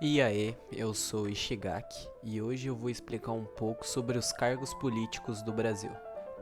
E aí, eu sou Ishigaki e hoje eu vou explicar um pouco sobre os cargos políticos do Brasil.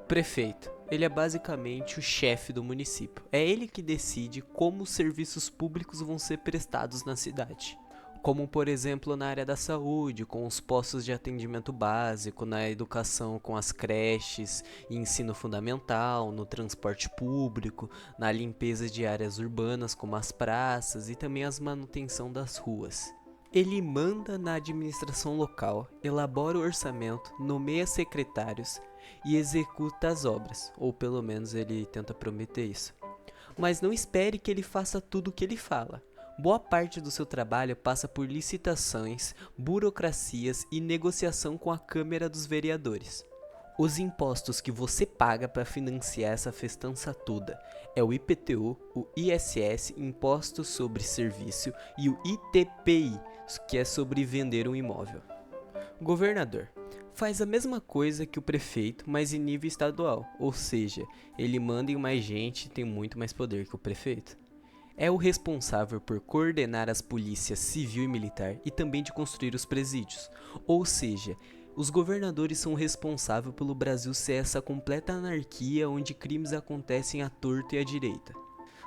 Prefeito, ele é basicamente o chefe do município. É ele que decide como os serviços públicos vão ser prestados na cidade. Como, por exemplo, na área da saúde, com os postos de atendimento básico, na educação, com as creches e ensino fundamental, no transporte público, na limpeza de áreas urbanas, como as praças e também as manutenção das ruas. Ele manda na administração local, elabora o orçamento, nomeia secretários e executa as obras, ou pelo menos ele tenta prometer isso. Mas não espere que ele faça tudo o que ele fala. Boa parte do seu trabalho passa por licitações, burocracias e negociação com a Câmara dos Vereadores. Os impostos que você paga para financiar essa festança toda é o IPTU, o ISS, Imposto sobre Serviço, e o ITPI, que é sobre vender um imóvel. Governador faz a mesma coisa que o prefeito, mas em nível estadual, ou seja, ele manda em mais gente e tem muito mais poder que o prefeito. É o responsável por coordenar as polícias civil e militar e também de construir os presídios, ou seja, os governadores são responsáveis pelo Brasil ser essa completa anarquia onde crimes acontecem à torta e à direita.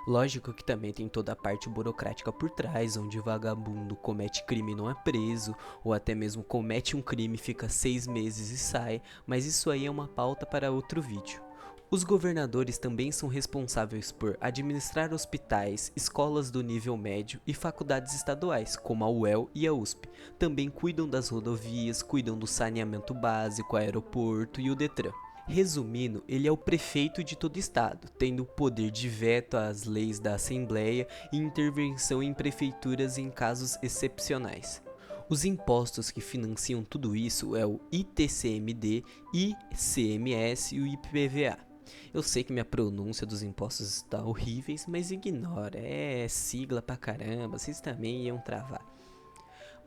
Lógico que também tem toda a parte burocrática por trás, onde o vagabundo comete crime e não é preso, ou até mesmo comete um crime, fica 6 meses e sai, mas isso aí é uma pauta para outro vídeo. Os governadores também são responsáveis por administrar hospitais, escolas do nível médio e faculdades estaduais, como a UEL e a USP. Também cuidam das rodovias, cuidam do saneamento básico, aeroporto e o Detran. Resumindo, ele é o prefeito de todo estado, tendo o poder de veto às leis da Assembleia e intervenção em prefeituras em casos excepcionais. Os impostos que financiam tudo isso é o ITCMD, ICMS e o IPVA. Eu sei que minha pronúncia dos impostos está horríveis, mas ignora, é sigla pra caramba, vocês também iam travar.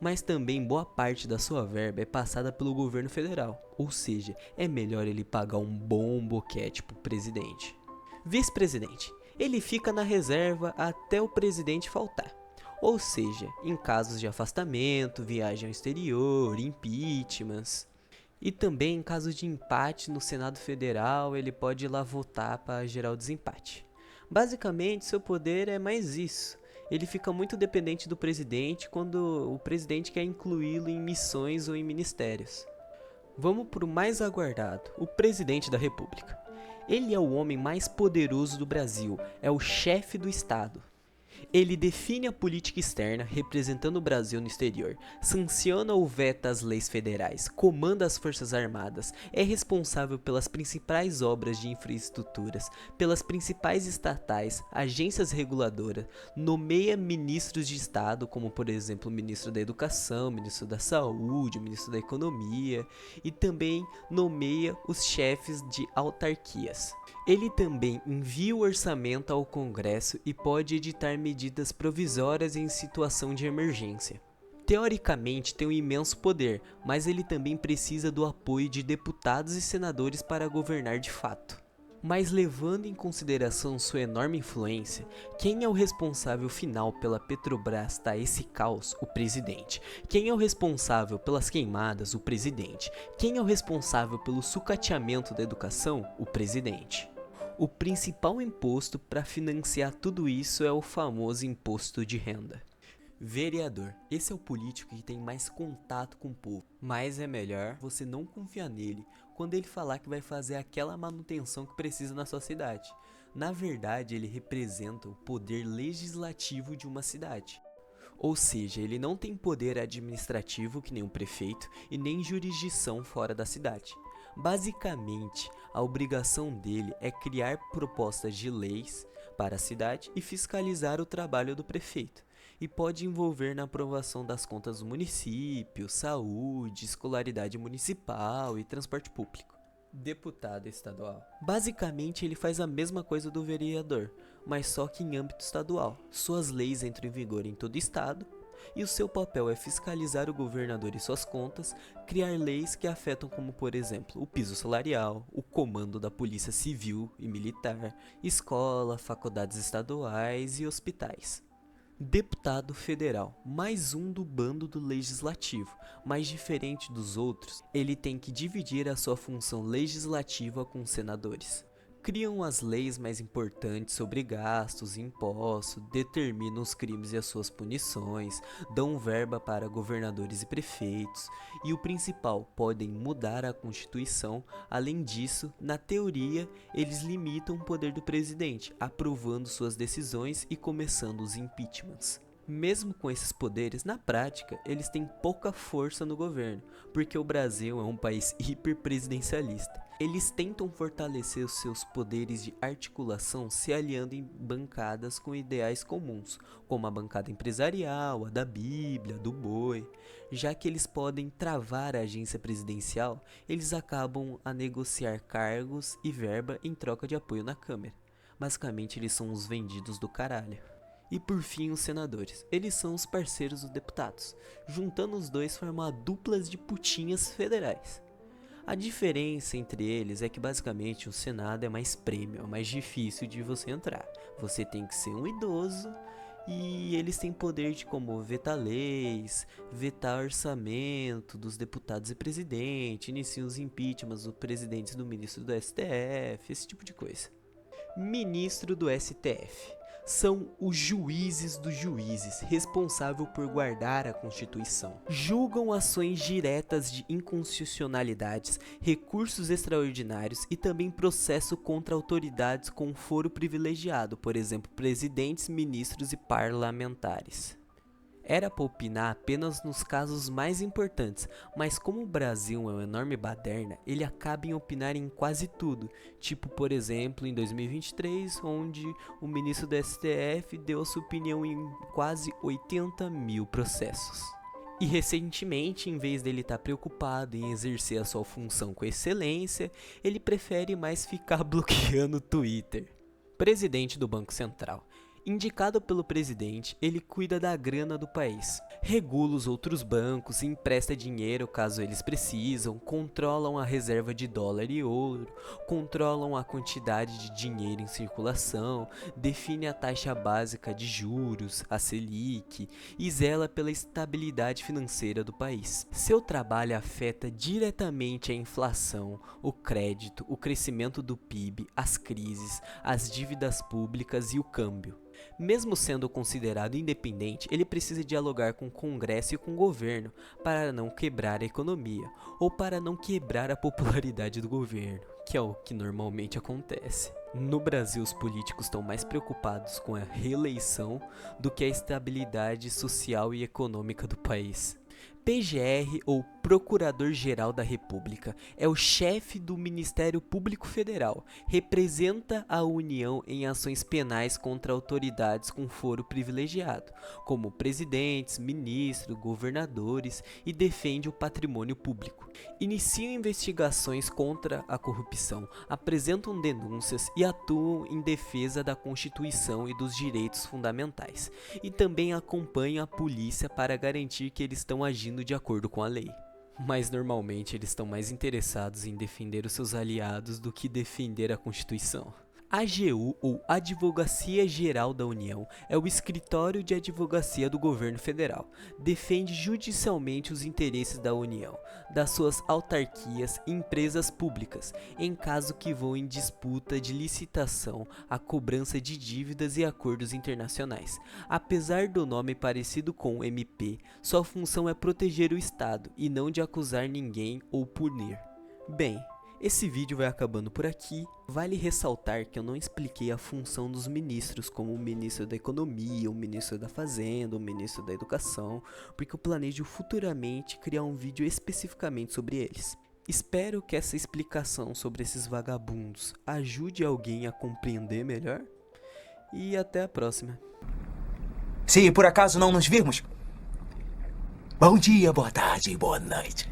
Mas também boa parte da sua verba é passada pelo governo federal, ou seja, é melhor ele pagar um bom boquete pro presidente. Vice-presidente, ele fica na reserva até o presidente faltar. Ou seja, em casos de afastamento, viagem ao exterior, impeachments. E também em caso de empate no Senado Federal, ele pode ir lá votar para gerar o desempate. Basicamente, seu poder é mais isso. Ele fica muito dependente do presidente quando o presidente quer incluí-lo em missões ou em ministérios. Vamos para o mais aguardado, o presidente da República. Ele é o homem mais poderoso do Brasil, é o chefe do Estado. Ele define a política externa, representando o Brasil no exterior, sanciona ou veta as leis federais, comanda as forças armadas, é responsável pelas principais obras de infraestruturas, pelas principais estatais, agências reguladoras, nomeia ministros de estado, como por exemplo o ministro da Educação, ministro da Saúde, ministro da Economia, e também nomeia os chefes de autarquias. Ele também envia o orçamento ao Congresso e pode editar medidas provisórias em situação de emergência. Teoricamente tem um imenso poder, mas ele também precisa do apoio de deputados e senadores para governar de fato. Mas levando em consideração sua enorme influência, quem é o responsável final pela Petrobras tá esse caos? O presidente. Quem é o responsável pelas queimadas? O presidente. Quem é o responsável pelo sucateamento da educação? O presidente. O principal imposto para financiar tudo isso é o famoso imposto de renda. Vereador. Esse é o político que tem mais contato com o povo, mas é melhor você não confiar nele quando ele falar que vai fazer aquela manutenção que precisa na sua cidade. Na verdade, ele representa o poder legislativo de uma cidade. Ou seja, ele não tem poder administrativo que nem um prefeito e nem jurisdição fora da cidade. Basicamente, a obrigação dele é criar propostas de leis para a cidade e fiscalizar o trabalho do prefeito, e pode envolver na aprovação das contas do município, saúde, escolaridade municipal e transporte público. Deputado estadual. Basicamente, ele faz a mesma coisa do vereador, mas só que em âmbito estadual. Suas leis entram em vigor em todo o estado, e o seu papel é fiscalizar o governador e suas contas, criar leis que afetam como, por exemplo, o piso salarial, o comando da polícia civil e militar, escola, faculdades estaduais e hospitais. Deputado federal, mais um do bando do legislativo, mas diferente dos outros, ele tem que dividir a sua função legislativa com os senadores. Criam as leis mais importantes sobre gastos e impostos, determinam os crimes e as suas punições, dão verba para governadores e prefeitos, e o principal, podem mudar a Constituição. Além disso, na teoria, eles limitam o poder do presidente, aprovando suas decisões e começando os impeachments. Mesmo com esses poderes, na prática, eles têm pouca força no governo, porque o Brasil é um país hiperpresidencialista. Eles tentam fortalecer os seus poderes de articulação se aliando em bancadas com ideais comuns, como a bancada empresarial, a da Bíblia, a do Boi. Já que eles podem travar a agência presidencial, eles acabam a negociar cargos e verba em troca de apoio na Câmara. Basicamente, eles são os vendidos do caralho. E por fim, os senadores. Eles são os parceiros dos deputados. Juntando os dois, formam duplas de putinhas federais. A diferença entre eles é que basicamente o Senado é mais premium, é mais difícil de você entrar. Você tem que ser um idoso e eles têm poder de como vetar leis, vetar orçamento dos deputados e presidente, iniciam os impeachments do presidente e do ministro do STF, esse tipo de coisa. Ministro do STF. São os juízes dos juízes, responsável por guardar a Constituição. Julgam ações diretas de inconstitucionalidades, recursos extraordinários e também processo contra autoridades com foro privilegiado, por exemplo, presidentes, ministros e parlamentares. Era para opinar apenas nos casos mais importantes, mas como o Brasil é uma enorme baderna, ele acaba em opinar em quase tudo, tipo por exemplo em 2023, onde o ministro do STF deu a sua opinião em quase 80 mil processos. E recentemente, em vez dele estar preocupado em exercer a sua função com excelência, ele prefere mais ficar bloqueando o Twitter. Presidente do Banco Central. Indicado pelo presidente, ele cuida da grana do país, regula os outros bancos, empresta dinheiro caso eles precisam, controlam a reserva de dólar e ouro, controlam a quantidade de dinheiro em circulação, define a taxa básica de juros, a Selic, e zela pela estabilidade financeira do país. Seu trabalho afeta diretamente a inflação, o crédito, o crescimento do PIB, as crises, as dívidas públicas e o câmbio. Mesmo sendo considerado independente, ele precisa dialogar com o Congresso e com o governo para não quebrar a economia ou para não quebrar a popularidade do governo, que é o que normalmente acontece. No Brasil, os políticos estão mais preocupados com a reeleição do que a estabilidade social e econômica do país. PGR, ou Procurador-Geral da República, é o chefe do Ministério Público Federal, representa a União em ações penais contra autoridades com foro privilegiado, como presidentes, ministros, governadores, e defende o patrimônio público. Iniciam investigações contra a corrupção, apresentam denúncias e atuam em defesa da Constituição e dos direitos fundamentais, e também acompanham a polícia para garantir que eles estão agindo de acordo com a lei. Mas normalmente eles estão mais interessados em defender os seus aliados do que defender a Constituição. A AGU, ou Advocacia Geral da União, é o escritório de advocacia do governo federal. Defende judicialmente os interesses da União, das suas autarquias e empresas públicas, em caso que vão em disputa de licitação, a cobrança de dívidas e acordos internacionais. Apesar do nome parecido com o MP, sua função é proteger o Estado e não de acusar ninguém ou punir. Bem, esse vídeo vai acabando por aqui. Vale ressaltar que eu não expliquei a função dos ministros, como o ministro da Economia, o ministro da Fazenda, o ministro da Educação, porque eu planejo futuramente criar um vídeo especificamente sobre eles. Espero que essa explicação sobre esses vagabundos ajude alguém a compreender melhor. E até a próxima. Se por acaso não nos virmos, bom dia, boa tarde e boa noite.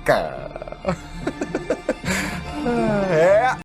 Cara. É.